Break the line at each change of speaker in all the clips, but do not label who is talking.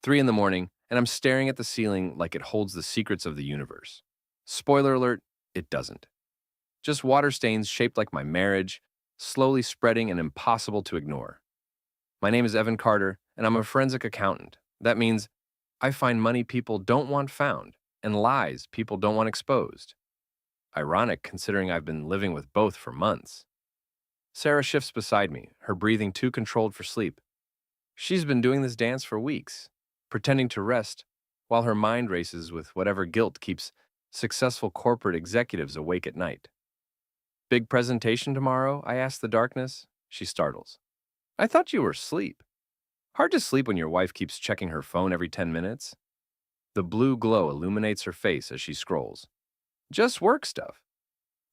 3 in the morning, and I'm staring at the ceiling like it holds the secrets of the universe. Spoiler alert, it doesn't. Just water stains shaped like my marriage, slowly spreading and impossible to ignore. My name is Evan Carter, and I'm a forensic accountant. That means I find money people don't want found and lies people don't want exposed. Ironic considering I've been living with both for months. Sarah shifts beside me, her breathing too controlled for sleep. She's been doing this dance for weeks, pretending to rest while her mind races with whatever guilt keeps successful corporate executives awake at night. Big presentation tomorrow? I ask the darkness. She startles. I thought you were asleep. Hard to sleep when your wife keeps checking her phone every 10 minutes. The blue glow illuminates her face as she scrolls. Just work stuff.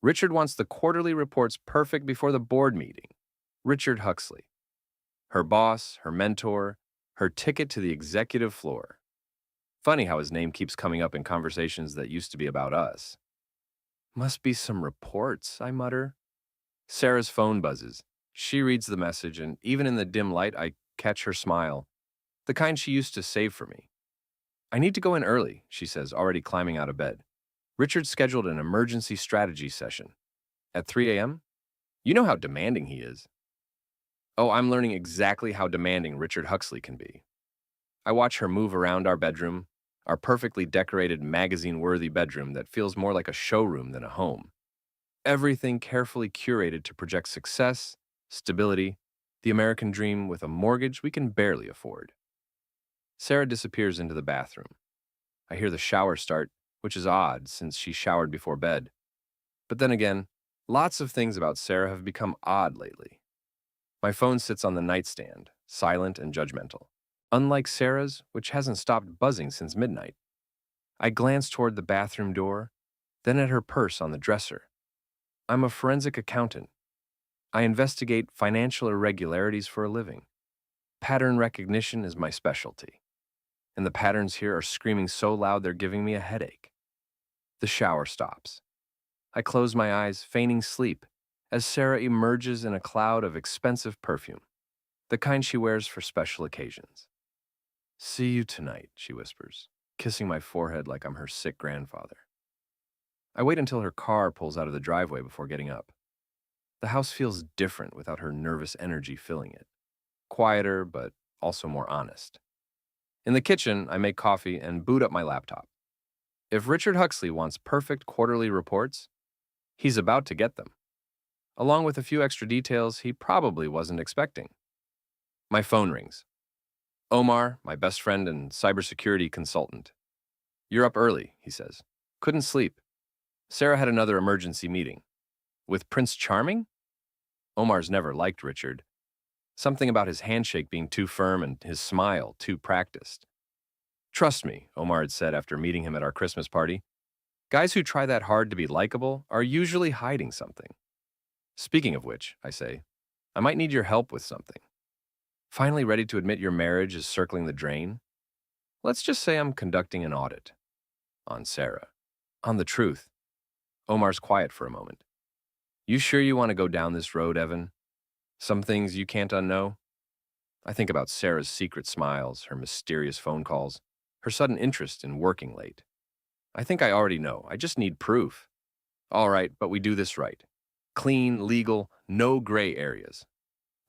Richard wants the quarterly reports perfect before the board meeting. Richard Huxley. Her boss, her mentor, her ticket to the executive floor. Funny how his name keeps coming up in conversations that used to be about us. Must be some reports, I mutter. Sarah's phone buzzes. She reads the message, and even in the dim light, I catch her smile, the kind she used to save for me. I need to go in early, she says, already climbing out of bed. Richard scheduled an emergency strategy session. At 3 a.m.? You know how demanding he is. Oh, I'm learning exactly how demanding Richard Huxley can be. I watch her move around our bedroom, our perfectly decorated, magazine-worthy bedroom that feels more like a showroom than a home. Everything carefully curated to project success, stability, the American dream with a mortgage we can barely afford. Sarah disappears into the bathroom. I hear the shower start, which is odd since she showered before bed. But then again, lots of things about Sarah have become odd lately. My phone sits on the nightstand, silent and judgmental, unlike Sarah's, which hasn't stopped buzzing since midnight. I glance toward the bathroom door, then at her purse on the dresser. I'm a forensic accountant. I investigate financial irregularities for a living. Pattern recognition is my specialty. And the patterns here are screaming so loud they're giving me a headache. The shower stops. I close my eyes, feigning sleep, as Sarah emerges in a cloud of expensive perfume, the kind she wears for special occasions. See you tonight, she whispers, kissing my forehead like I'm her sick grandfather. I wait until her car pulls out of the driveway before getting up. The house feels different without her nervous energy filling it. Quieter, but also more honest. In the kitchen, I make coffee and boot up my laptop. If Richard Huxley wants perfect quarterly reports, he's about to get them, along with a few extra details he probably wasn't expecting. My phone rings. Omar, my best friend and cybersecurity consultant. You're up early, he says. Couldn't sleep. Sarah had another emergency meeting. With Prince Charming? Omar's never liked Richard. Something about his handshake being too firm and his smile too practiced. Trust me, Omar had said after meeting him at our Christmas party. Guys who try that hard to be likable are usually hiding something. Speaking of which, I say, I might need your help with something. Finally ready to admit your marriage is circling the drain? Let's just say I'm conducting an audit. On Sarah. On the truth. Omar's quiet for a moment. You sure you want to go down this road, Evan? Some things you can't unknow? I think about Sarah's secret smiles, her mysterious phone calls, her sudden interest in working late. I think I already know. I just need proof. All right, but we do this right. Clean, legal, no gray areas.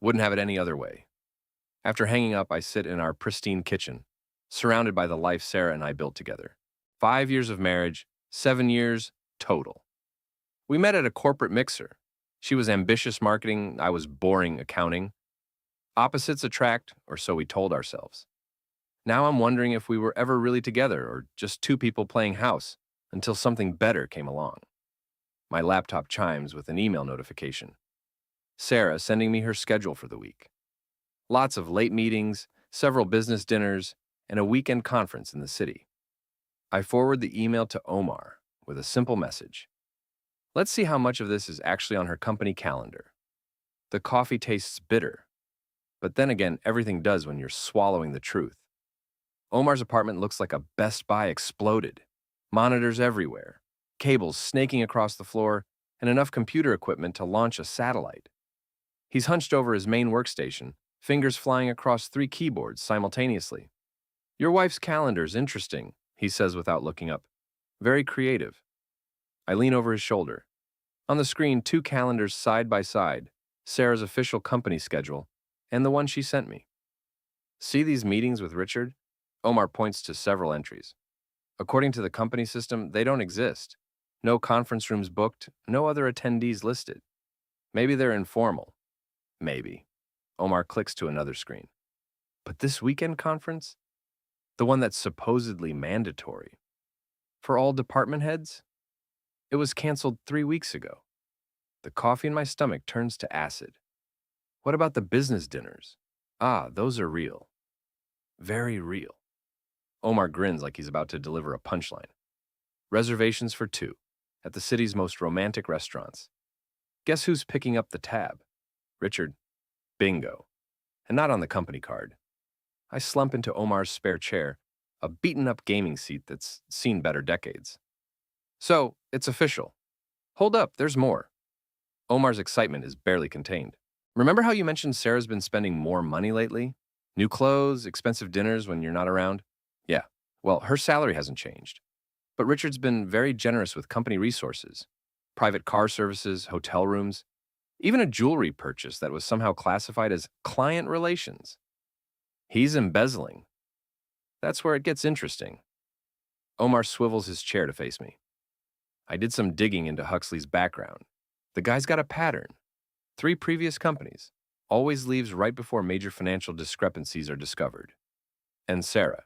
Wouldn't have it any other way. After hanging up, I sit in our pristine kitchen, surrounded by the life Sarah and I built together. 5 years of marriage, 7 years total. We met at a corporate mixer. She was ambitious marketing, I was boring accounting. Opposites attract, or so we told ourselves. Now I'm wondering if we were ever really together or just two people playing house until something better came along. My laptop chimes with an email notification. Sarah sending me her schedule for the week. Lots of late meetings, several business dinners, and a weekend conference in the city. I forward the email to Omar with a simple message. Let's see how much of this is actually on her company calendar. The coffee tastes bitter, but then again, everything does when you're swallowing the truth. Omar's apartment looks like a Best Buy exploded. Monitors everywhere, cables snaking across the floor, and enough computer equipment to launch a satellite. He's hunched over his main workstation, fingers flying across 3 keyboards simultaneously. Your wife's calendar's interesting, he says without looking up. Very creative. I lean over his shoulder. On the screen, two calendars side by side, Sarah's official company schedule and the one she sent me. See these meetings with Richard? Omar points to several entries. According to the company system, they don't exist. No conference rooms booked, no other attendees listed. Maybe they're informal. Maybe. Omar clicks to another screen. But this weekend conference? The one that's supposedly mandatory. For all department heads? It was canceled 3 weeks ago. The coffee in my stomach turns to acid. What about the business dinners? Ah, those are real. Very real. Omar grins like he's about to deliver a punchline. Reservations for two, at the city's most romantic restaurants. Guess who's picking up the tab? Richard. Bingo. And not on the company card. I slump into Omar's spare chair, a beaten-up gaming seat that's seen better decades. So, it's official. Hold up, there's more. Omar's excitement is barely contained. Remember how you mentioned Sarah's been spending more money lately? New clothes, expensive dinners when you're not around? Yeah, well, her salary hasn't changed. But Richard's been very generous with company resources. Private car services, hotel rooms, even a jewelry purchase that was somehow classified as client relations. He's embezzling. That's where it gets interesting. Omar swivels his chair to face me. I did some digging into Huxley's background. The guy's got a pattern. 3 previous companies. Always leaves right before major financial discrepancies are discovered. And Sarah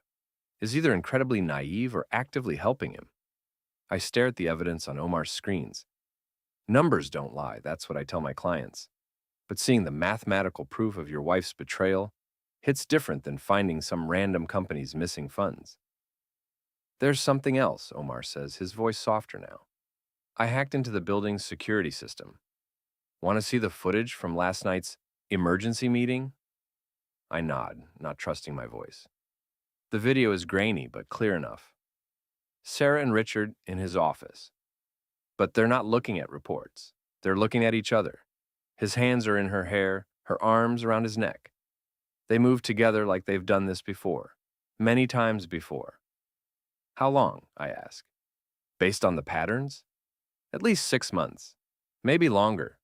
is either incredibly naive or actively helping him. I stare at the evidence on Omar's screens. Numbers don't lie, that's what I tell my clients. But seeing the mathematical proof of your wife's betrayal hits different than finding some random company's missing funds. There's something else, Omar says, his voice softer now. I hacked into the building's security system. Want to see the footage from last night's emergency meeting? I nod, not trusting my voice. The video is grainy but clear enough. Sarah and Richard in his office. But they're not looking at reports. They're looking at each other. His hands are in her hair, her arms around his neck. They move together like they've done this before, many times before. How long, I ask. Based on the patterns? At least 6 months. Maybe longer.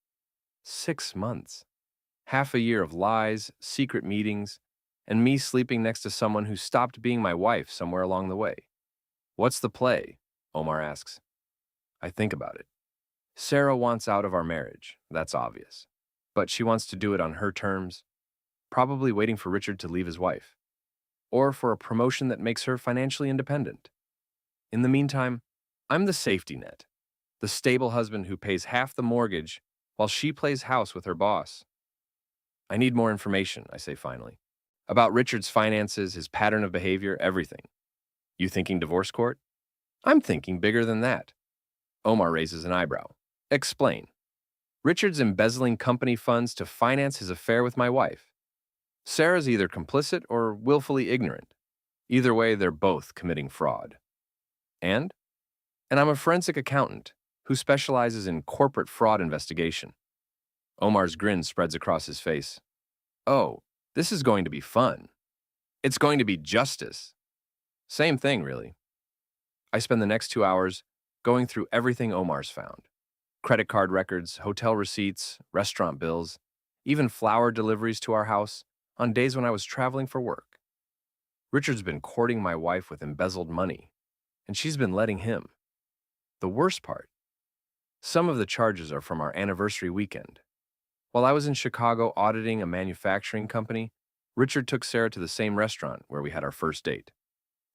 6 months. Half a year of lies, secret meetings, and me sleeping next to someone who stopped being my wife somewhere along the way. What's the play? Omar asks. I think about it. Sarah wants out of our marriage, that's obvious. But she wants to do it on her terms, probably waiting for Richard to leave his wife, or for a promotion that makes her financially independent. In the meantime, I'm the safety net, the stable husband who pays half the mortgage while she plays house with her boss. I need more information, I say finally, about Richard's finances, his pattern of behavior, everything. You thinking divorce court? I'm thinking bigger than that. Omar raises an eyebrow. Explain. Richard's embezzling company funds to finance his affair with my wife. Sarah's either complicit or willfully ignorant. Either way, they're both committing fraud. And I'm a forensic accountant who specializes in corporate fraud investigation. Omar's grin spreads across his face. Oh, this is going to be fun. It's going to be justice. Same thing, really. I spend the next 2 hours going through everything Omar's found. Credit card records, hotel receipts, restaurant bills, even flower deliveries to our house on days when I was traveling for work. Richard's been courting my wife with embezzled money, and she's been letting him. The worst part, some of the charges are from our anniversary weekend. While I was in Chicago auditing a manufacturing company, Richard took Sarah to the same restaurant where we had our first date.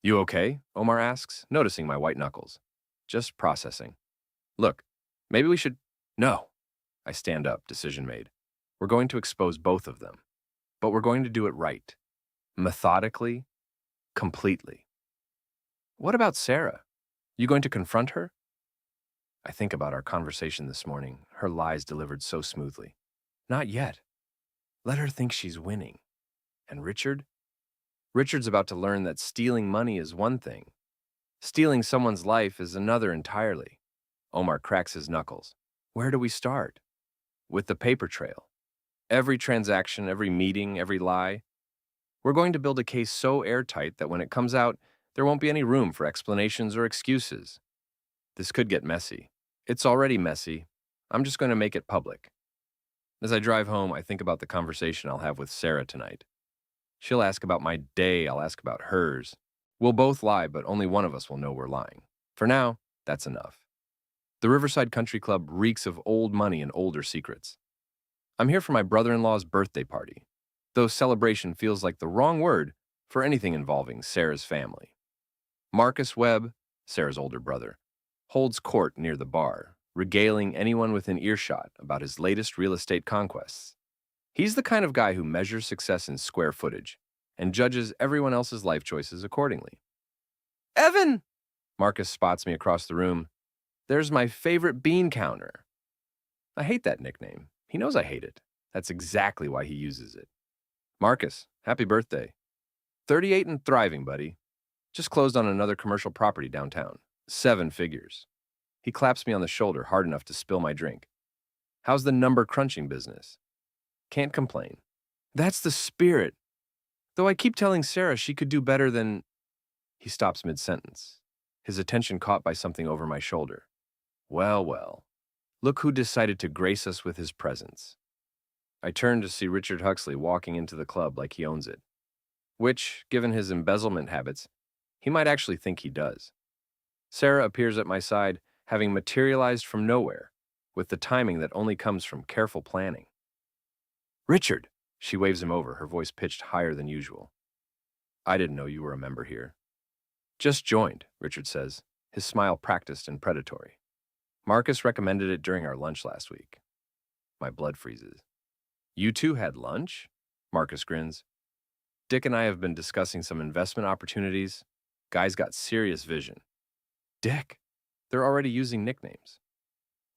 You okay? Omar asks, noticing my white knuckles. Just processing. Look, maybe we should... No. I stand up, decision made. We're going to expose both of them. But we're going to do it right. Methodically. Completely. What about Sarah? You going to confront her? I think about our conversation this morning, her lies delivered so smoothly. Not yet. Let her think she's winning. And Richard? Richard's about to learn that stealing money is one thing. Stealing someone's life is another entirely. Omar cracks his knuckles. Where do we start? With the paper trail. Every transaction, every meeting, every lie. We're going to build a case so airtight that when it comes out, there won't be any room for explanations or excuses. This could get messy. It's already messy. I'm just going to make it public. As I drive home, I think about the conversation I'll have with Sarah tonight. She'll ask about my day, I'll ask about hers. We'll both lie, but only one of us will know we're lying. For now, that's enough. The Riverside Country Club reeks of old money and older secrets. I'm here for my brother-in-law's birthday party, though celebration feels like the wrong word for anything involving Sarah's family. Marcus Webb, Sarah's older brother, holds court near the bar, regaling anyone within earshot about his latest real estate conquests. He's the kind of guy who measures success in square footage and judges everyone else's life choices accordingly. Evan! Marcus spots me across the room. There's my favorite bean counter. I hate that nickname. He knows I hate it. That's exactly why he uses it. Marcus, happy birthday. 38 and thriving, buddy. Just closed on another commercial property downtown. 7 figures. He claps me on the shoulder hard enough to spill my drink. How's the number crunching business? Can't complain. That's the spirit. Though I keep telling Sarah she could do better than... He stops mid-sentence, his attention caught by something over my shoulder. Well, well. Look who decided to grace us with his presence. I turn to see Richard Huxley walking into the club like he owns it. Which, given his embezzlement habits, he might actually think he does. Sarah appears at my side, having materialized from nowhere, with the timing that only comes from careful planning. Richard! She waves him over, her voice pitched higher than usual. I didn't know you were a member here. Just joined, Richard says, his smile practiced and predatory. Marcus recommended it during our lunch last week. My blood freezes. You two had lunch? Marcus grins. Dick and I have been discussing some investment opportunities. Guy's got serious vision. Dick? They're already using nicknames.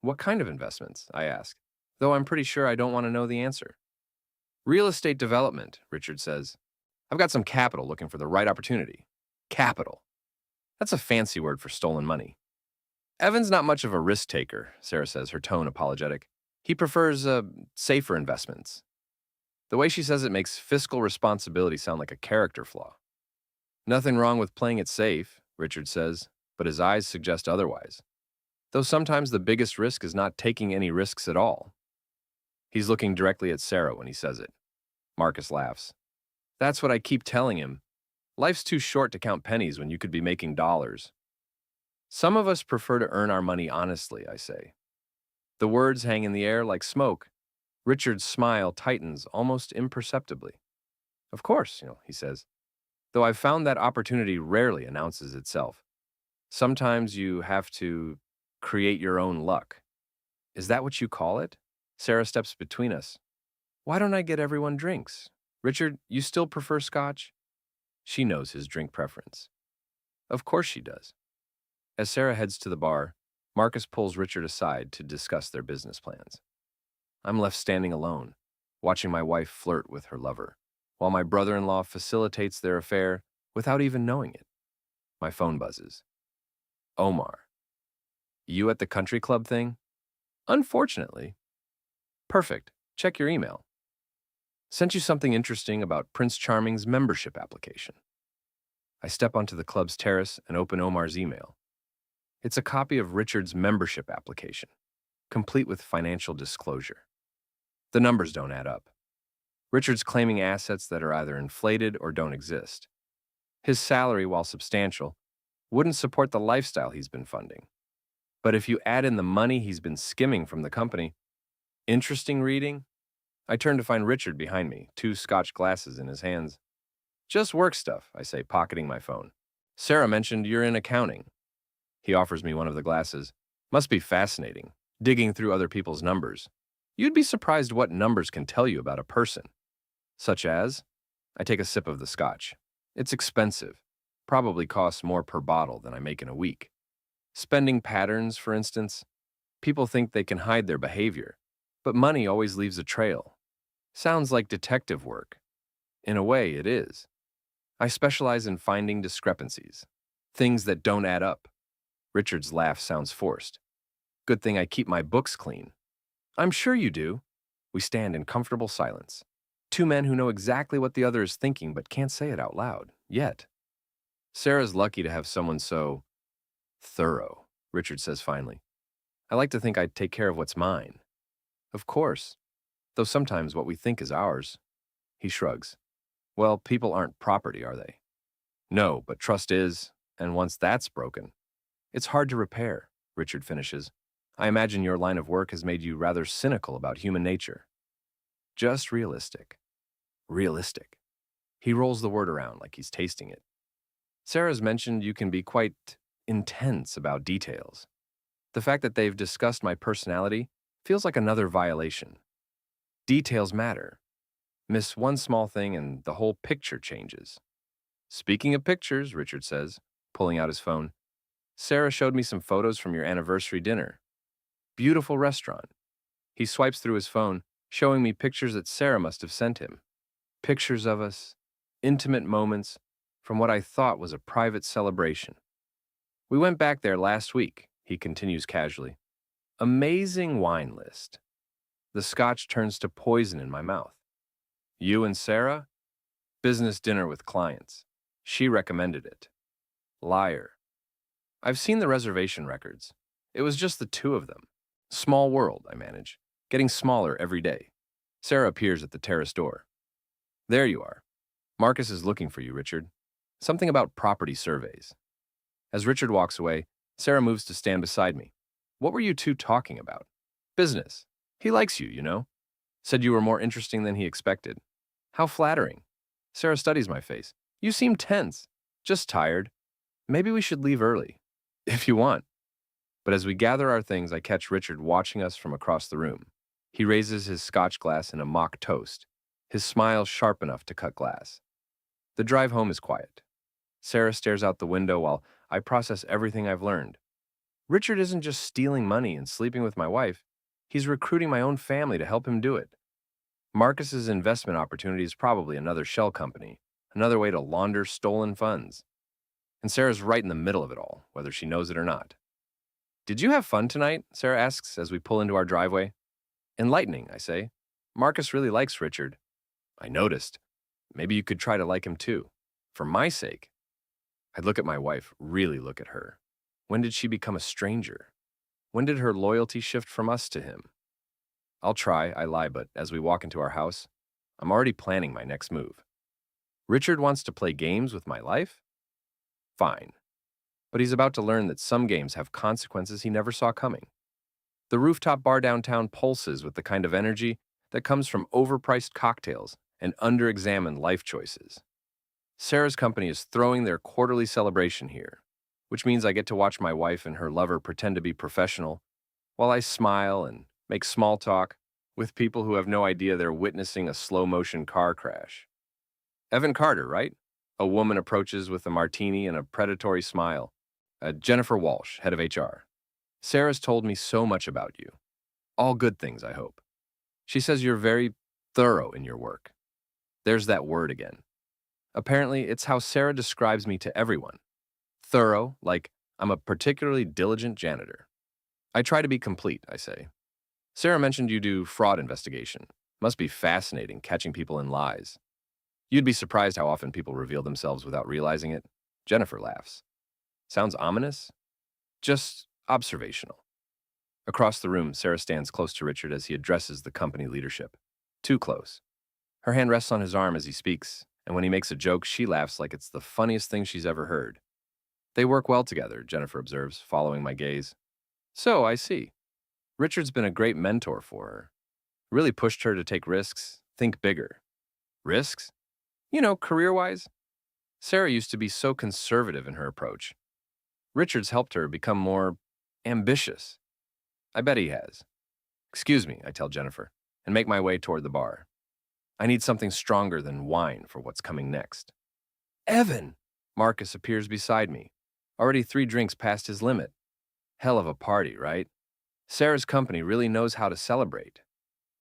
What kind of investments? I ask, though I'm pretty sure I don't want to know the answer. Real estate development, Richard says. I've got some capital looking for the right opportunity. Capital. That's a fancy word for stolen money. Evan's not much of a risk taker, Sarah says, her tone apologetic. He prefers safer investments. The way she says it makes fiscal responsibility sound like a character flaw. Nothing wrong with playing it safe, Richard says, but his eyes suggest otherwise. Though sometimes the biggest risk is not taking any risks at all. He's looking directly at Sarah when he says it. Marcus laughs. That's what I keep telling him. Life's too short to count pennies when you could be making dollars. Some of us prefer to earn our money honestly, I say. The words hang in the air like smoke. Richard's smile tightens almost imperceptibly. Of course, he says, though I've found that opportunity rarely announces itself. Sometimes you have to create your own luck. Is that what you call it? Sarah steps between us. Why don't I get everyone drinks? Richard, you still prefer scotch? She knows his drink preference. Of course she does. As Sarah heads to the bar, Marcus pulls Richard aside to discuss their business plans. I'm left standing alone, watching my wife flirt with her lover, while my brother-in-law facilitates their affair without even knowing it. My phone buzzes. Omar. You at the country club thing? Unfortunately. Perfect. Check your email. Sent you something interesting about Prince Charming's membership application. I step onto the club's terrace and open Omar's email. It's a copy of Richard's membership application, complete with financial disclosure. The numbers don't add up. Richard's claiming assets that are either inflated or don't exist. His salary, while substantial, wouldn't support the lifestyle he's been funding. But if you add in the money he's been skimming from the company, interesting reading? I turn to find Richard behind me, 2 Scotch glasses in his hands. Just work stuff, I say, pocketing my phone. Sarah mentioned you're in accounting. He offers me one of the glasses. Must be fascinating, digging through other people's numbers. You'd be surprised what numbers can tell you about a person. Such as? I take a sip of the scotch. It's expensive. Probably costs more per bottle than I make in a week. Spending patterns, for instance. People think they can hide their behavior, but money always leaves a trail. Sounds like detective work. In a way, it is. I specialize in finding discrepancies, things that don't add up. Richard's laugh sounds forced. Good thing I keep my books clean. I'm sure you do. We stand in comfortable silence. Two men who know exactly what the other is thinking but can't say it out loud, yet. Sarah's lucky to have someone so thorough, Richard says finally. I like to think I'd take care of what's mine. Of course, though sometimes what we think is ours. He shrugs. Well, people aren't property, are they? No, but trust is, and once that's broken, it's hard to repair, Richard finishes. I imagine your line of work has made you rather cynical about human nature. Just realistic. Realistic. He rolls the word around like he's tasting it. Sarah's mentioned you can be quite intense about details. The fact that they've discussed my personality feels like another violation. Details matter. Miss one small thing and the whole picture changes. Speaking of pictures, Richard says, pulling out his phone, Sarah showed me some photos from your anniversary dinner. Beautiful restaurant. He swipes through his phone, showing me pictures that Sarah must have sent him. Pictures of us, intimate moments, from what I thought was a private celebration. We went back there last week, he continues casually. Amazing wine list. The scotch turns to poison in my mouth. You and Sarah? Business dinner with clients. She recommended it. Liar. I've seen the reservation records. It was just the two of them. Small world, I manage, getting smaller every day. Sarah appears at the terrace door. There you are. Marcus is looking for you, Richard. Something about property surveys. As Richard walks away, Sarah moves to stand beside me. What were you two talking about? Business. He likes you, you know. Said you were more interesting than he expected. How flattering. Sarah studies my face. You seem tense. Just tired. Maybe we should leave early. If you want. But as we gather our things, I catch Richard watching us from across the room. He raises his scotch glass in a mock toast, his smile sharp enough to cut glass. The drive home is quiet. Sarah stares out the window while I process everything I've learned. Richard isn't just stealing money and sleeping with my wife. He's recruiting my own family to help him do it. Marcus's investment opportunity is probably another shell company, another way to launder stolen funds. And Sarah's right in the middle of it all, whether she knows it or not. Did you have fun tonight? Sarah asks as we pull into our driveway. Enlightening, I say. Marcus really likes Richard. I noticed. Maybe you could try to like him too. For my sake. I look at my wife, really look at her. When did she become a stranger? When did her loyalty shift from us to him? I'll try, I lie, but as we walk into our house, I'm already planning my next move. Richard wants to play games with my life? Fine. But he's about to learn that some games have consequences he never saw coming. The rooftop bar downtown pulses with the kind of energy that comes from overpriced cocktails and underexamined life choices. Sarah's company is throwing their quarterly celebration here, which means I get to watch my wife and her lover pretend to be professional, while I smile and make small talk with people who have no idea they're witnessing a slow-motion car crash. Evan Carter, right? A woman approaches with a martini and a predatory smile. Jennifer Walsh, head of HR. Sarah's told me so much about you. All good things, I hope. She says you're very thorough in your work. There's that word again. Apparently, it's how Sarah describes me to everyone. Thorough, like I'm a particularly diligent janitor. I try to be complete, I say. Sarah mentioned you do fraud investigation. Must be fascinating catching people in lies. You'd be surprised how often people reveal themselves without realizing it. Jennifer laughs. Sounds ominous? Just observational. Across the room, Sarah stands close to Richard as he addresses the company leadership. Too close. Her hand rests on his arm as he speaks, and when he makes a joke, she laughs like it's the funniest thing she's ever heard. They work well together, Jennifer observes, following my gaze. So, I see. Richard's been a great mentor for her. Really pushed her to take risks, think bigger. Risks? You know, career-wise. Sarah used to be so conservative in her approach. Richard's helped her become more ambitious. I bet he has. Excuse me, I tell Jennifer, and make my way toward the bar. I need something stronger than wine for what's coming next. Evan! Marcus appears beside me, already 3 drinks past his limit. Hell of a party, right? Sarah's company really knows how to celebrate.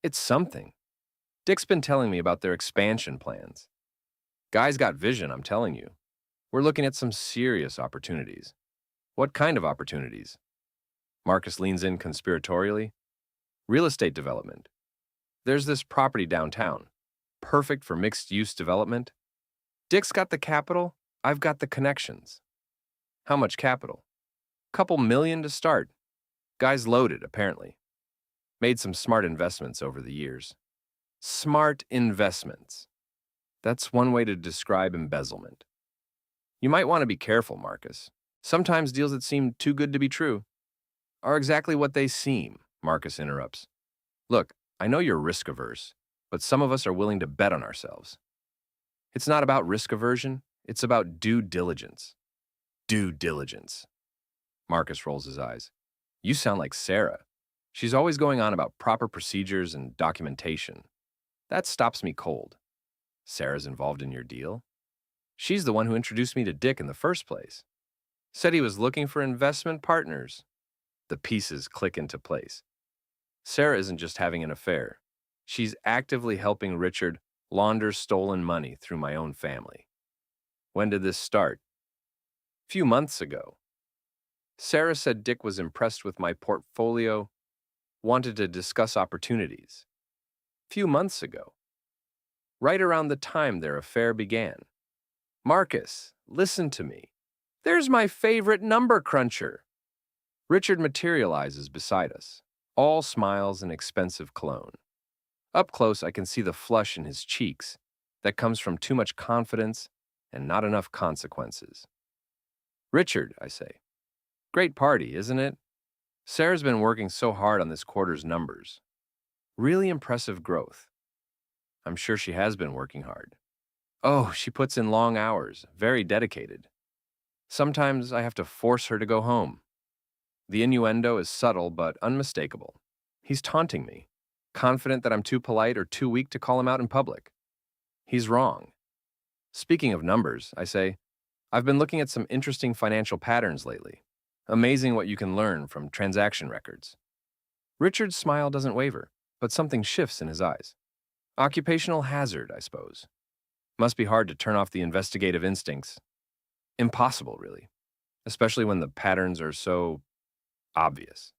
It's something. Dick's been telling me about their expansion plans. Guy's got vision, I'm telling you. We're looking at some serious opportunities. What kind of opportunities? Marcus leans in conspiratorially. Real estate development. There's this property downtown. Perfect for mixed-use development. Dick's got the capital, I've got the connections. How much capital? Couple million to start. Guy's loaded, apparently. Made some smart investments over the years. Smart investments. That's one way to describe embezzlement. You might want to be careful, Marcus. Sometimes deals that seem too good to be true are exactly what they seem, Marcus interrupts. Look, I know you're risk averse, but some of us are willing to bet on ourselves. It's not about risk aversion, it's about due diligence. Due diligence. Marcus rolls his eyes. You sound like Sarah. She's always going on about proper procedures and documentation. That stops me cold. Sarah's involved in your deal? She's the one who introduced me to Dick in the first place. Said he was looking for investment partners. The pieces click into place. Sarah isn't just having an affair. She's actively helping Richard launder stolen money through my own family. When did this start? A few months ago. Sarah said Dick was impressed with my portfolio, wanted to discuss opportunities. A few months ago. Right around the time their affair began. Marcus, listen to me. There's my favorite number cruncher. Richard materializes beside us, all smiles and expensive cologne. Up close, I can see the flush in his cheeks that comes from too much confidence and not enough consequences. Richard, I say, great party, isn't it? Sarah's been working so hard on this quarter's numbers. Really impressive growth. I'm sure she has been working hard. Oh, she puts in long hours, very dedicated. Sometimes I have to force her to go home. The innuendo is subtle but unmistakable. He's taunting me, confident that I'm too polite or too weak to call him out in public. He's wrong. Speaking of numbers, I say, I've been looking at some interesting financial patterns lately. Amazing what you can learn from transaction records. Richard's smile doesn't waver, but something shifts in his eyes. Occupational hazard, I suppose. Must be hard to turn off the investigative instincts. Impossible, really. Especially when the patterns are so obvious.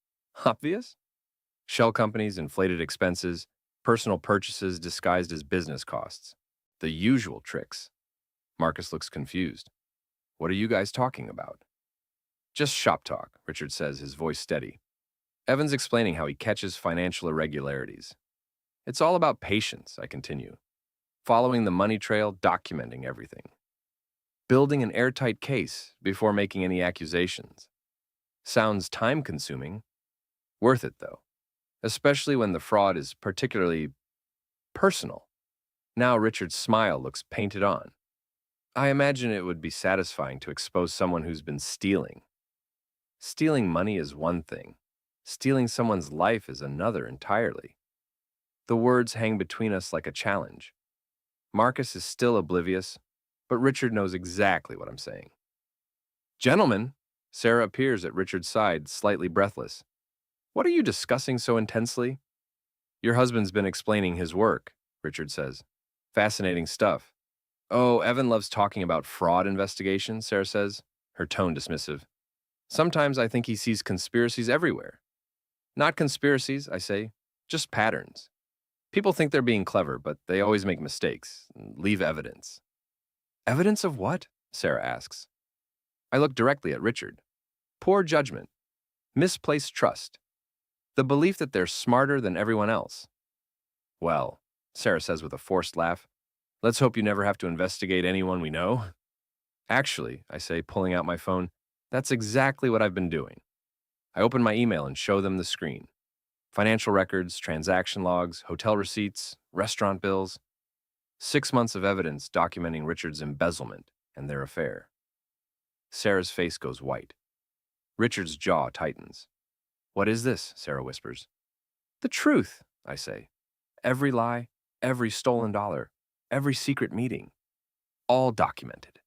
Obvious? Shell companies, inflated expenses, personal purchases disguised as business costs. The usual tricks. Marcus looks confused. What are you guys talking about? Just shop talk, Richard says, his voice steady. Evan's explaining how he catches financial irregularities. It's all about patience, I continue. Following the money trail, documenting everything. Building an airtight case before making any accusations. Sounds time-consuming. Worth it, though. Especially when the fraud is particularly personal. Now Richard's smile looks painted on. I imagine it would be satisfying to expose someone who's been stealing. Stealing money is one thing. Stealing someone's life is another entirely. The words hang between us like a challenge. Marcus is still oblivious, but Richard knows exactly what I'm saying. Gentlemen, Sarah appears at Richard's side, slightly breathless. What are you discussing so intensely? Your husband's been explaining his work, Richard says. Fascinating stuff. Oh, Evan loves talking about fraud investigations, Sarah says, her tone dismissive. Sometimes I think he sees conspiracies everywhere. Not conspiracies, I say, just patterns. People think they're being clever, but they always make mistakes, leave evidence. Evidence of what? Sarah asks. I look directly at Richard. Poor judgment. Misplaced trust. The belief that they're smarter than everyone else. Well, Sarah says with a forced laugh, let's hope you never have to investigate anyone we know. Actually, I say, pulling out my phone, that's exactly what I've been doing. I open my email and show them the screen. Financial records, transaction logs, hotel receipts, restaurant bills. 6 months of evidence documenting Richard's embezzlement and their affair. Sarah's face goes white. Richard's jaw tightens. What is this? Sarah whispers. The truth, I say. Every lie, every stolen dollar, every secret meeting. All documented.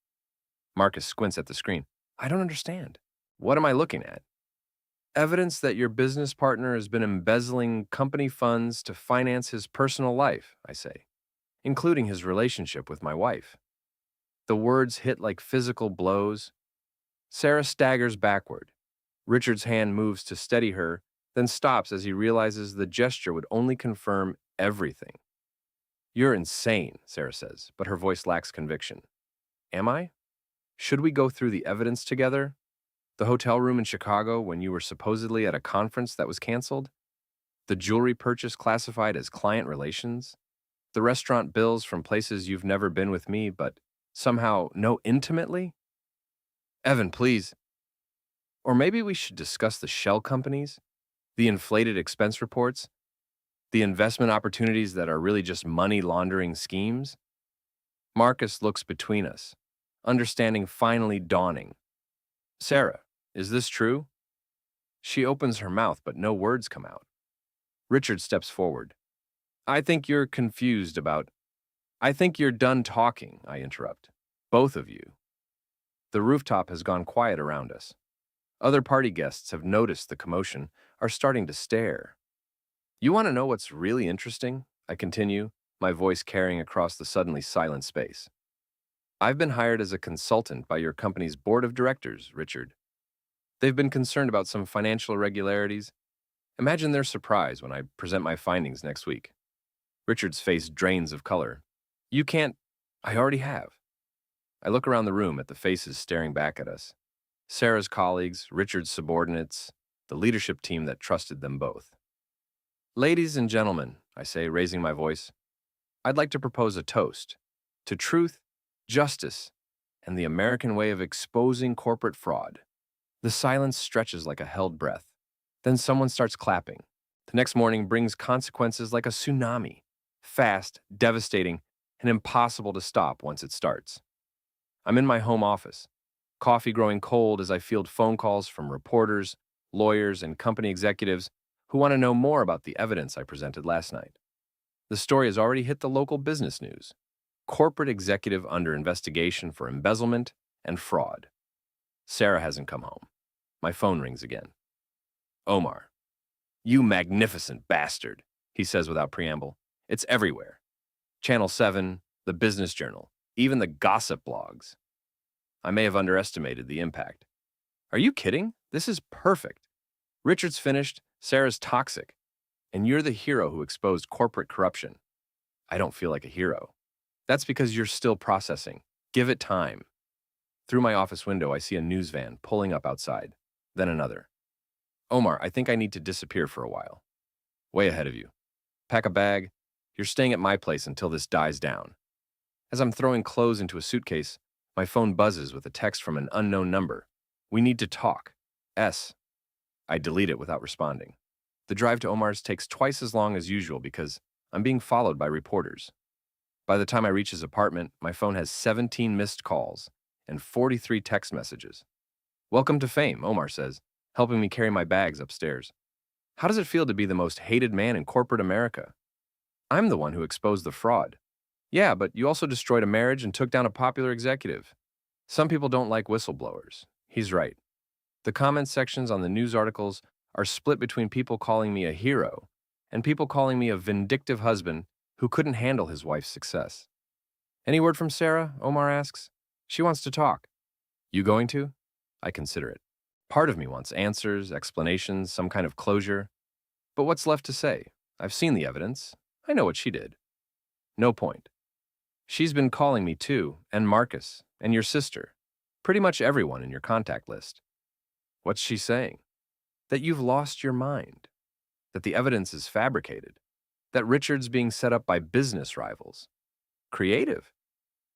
Marcus squints at the screen. I don't understand. What am I looking at? Evidence that your business partner has been embezzling company funds to finance his personal life, I say, including his relationship with my wife. The words hit like physical blows. Sarah staggers backward. Richard's hand moves to steady her, then stops as he realizes the gesture would only confirm everything. You're insane, Sarah says, but her voice lacks conviction. Am I? Should we go through the evidence together? The hotel room in Chicago when you were supposedly at a conference that was canceled? The jewelry purchase classified as client relations? The restaurant bills from places you've never been with me, but somehow know intimately? Evan, please. Or maybe we should discuss the shell companies, the inflated expense reports, the investment opportunities that are really just money laundering schemes? Marcus looks between us, understanding finally dawning. Sarah, is this true? She opens her mouth, but no words come out. Richard steps forward. I think you're confused about. I think you're done talking, I interrupt. Both of you. The rooftop has gone quiet around us. Other party guests have noticed the commotion, are starting to stare. You want to know what's really interesting? I continue, my voice carrying across the suddenly silent space. I've been hired as a consultant by your company's board of directors, Richard. They've been concerned about some financial irregularities. Imagine their surprise when I present my findings next week. Richard's face drains of color. You can't. I already have. I look around the room at the faces staring back at us. Sarah's colleagues, Richard's subordinates, the leadership team that trusted them both. Ladies and gentlemen, I say, raising my voice, I'd like to propose a toast to truth, justice, and the American way of exposing corporate fraud. The silence stretches like a held breath. Then someone starts clapping. The next morning brings consequences like a tsunami, fast, devastating, and impossible to stop once it starts. I'm in my home office, coffee growing cold as I field phone calls from reporters, lawyers, and company executives who want to know more about the evidence I presented last night. The story has already hit the local business news. Corporate executive under investigation for embezzlement and fraud. Sarah hasn't come home. My phone rings again. Omar. You magnificent bastard, he says without preamble. It's everywhere. Channel 7, the Business Journal, even the gossip blogs. I may have underestimated the impact. Are you kidding? This is perfect. Richard's finished, Sarah's toxic, and you're the hero who exposed corporate corruption. I don't feel like a hero. That's because you're still processing. Give it time. Through my office window, I see a news van pulling up outside, then another. Omar, I think I need to disappear for a while. Way ahead of you. Pack a bag. You're staying at my place until this dies down. As I'm throwing clothes into a suitcase, my phone buzzes with a text from an unknown number. We need to talk. S. I delete it without responding. The drive to Omar's takes twice as long as usual because I'm being followed by reporters. By the time I reach his apartment, my phone has 17 missed calls and 43 text messages. Welcome to fame, Omar says, helping me carry my bags upstairs. How does it feel to be the most hated man in corporate America? I'm the one who exposed the fraud. Yeah, but you also destroyed a marriage and took down a popular executive. Some people don't like whistleblowers. He's right. The comment sections on the news articles are split between people calling me a hero and people calling me a vindictive husband who couldn't handle his wife's success. Any word from Sarah? Omar asks. She wants to talk. You going to? I consider it. Part of me wants answers, explanations, some kind of closure. But what's left to say? I've seen the evidence. I know what she did. No point. She's been calling me too, and Marcus, and your sister. Pretty much everyone in your contact list. What's she saying? That you've lost your mind. That the evidence is fabricated. That Richard's being set up by business rivals. Creative.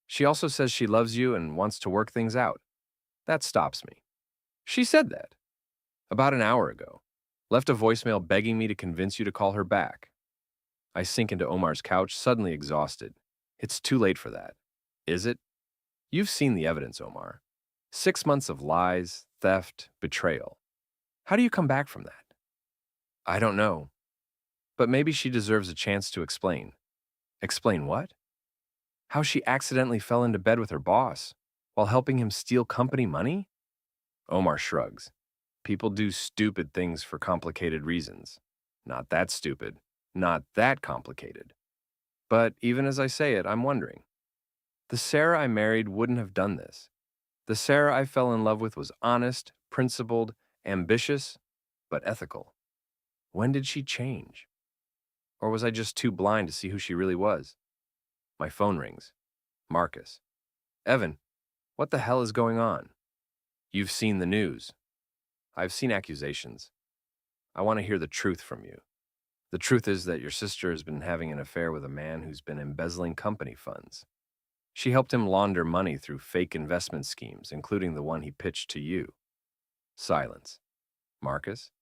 She also says she loves you and wants to work things out. That stops me. She said that. About an hour ago. Left a voicemail begging me to convince you to call her back. I sink into Omar's couch, suddenly exhausted. It's too late for that. Is it? You've seen the evidence, Omar. 6 months of lies, theft, betrayal. How do you come back from that? I don't know. But maybe she deserves a chance to explain. Explain what? How she accidentally fell into bed with her boss while helping him steal company money? Omar shrugs. People do stupid things for complicated reasons. Not that stupid. Not that complicated. But even as I say it, I'm wondering. The Sarah I married wouldn't have done this. The Sarah I fell in love with was honest, principled, ambitious, but ethical. When did she change? Or was I just too blind to see who she really was? My phone rings. Marcus. Evan, what the hell is going on? You've seen the news. I've seen accusations. I want to hear the truth from you. The truth is that your sister has been having an affair with a man who's been embezzling company funds. She helped him launder money through fake investment schemes, including the one he pitched to you. Silence. Marcus,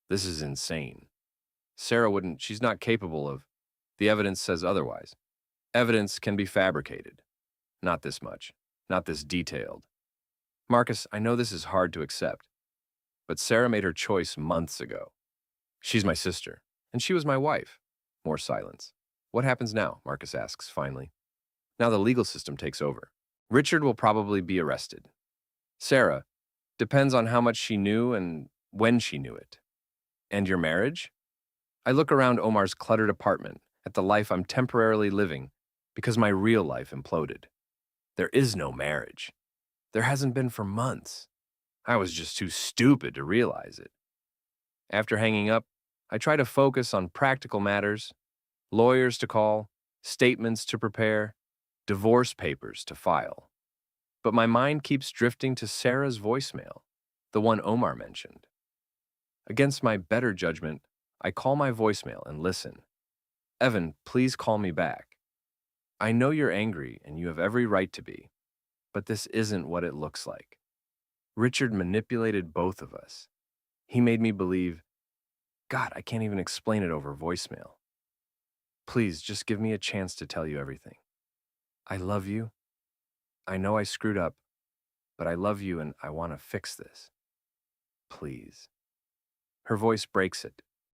this is insane. She's not capable of. The evidence says otherwise. Evidence can be fabricated. Not this much. Not this detailed. Marcus, I know this is hard to accept, but Sarah made her choice months ago. She's my sister, and she was my wife. More silence. What happens now? Marcus asks finally. Now the legal system takes over. Richard will probably be arrested. Sarah, depends on how much she knew and when she knew it. And your marriage? I look around Omar's cluttered apartment at the life I'm temporarily living because my real life imploded. There is no marriage. There hasn't been for months. I was just too stupid to realize it. After hanging up, I try to focus on practical matters, lawyers to call, statements to prepare, divorce papers to file. But my mind keeps drifting to Sarah's voicemail, the one Omar mentioned. Against my better judgment, I call my voicemail and listen. Evan, please call me back. I know you're angry and you have every right to be, but this isn't what it looks like. Richard manipulated both of us. He made me believe, God, I can't even explain it over voicemail. Please, just give me a chance to tell you everything. I love you. I know I screwed up, but I love you and I want to fix this. Please. Her voice breaks it.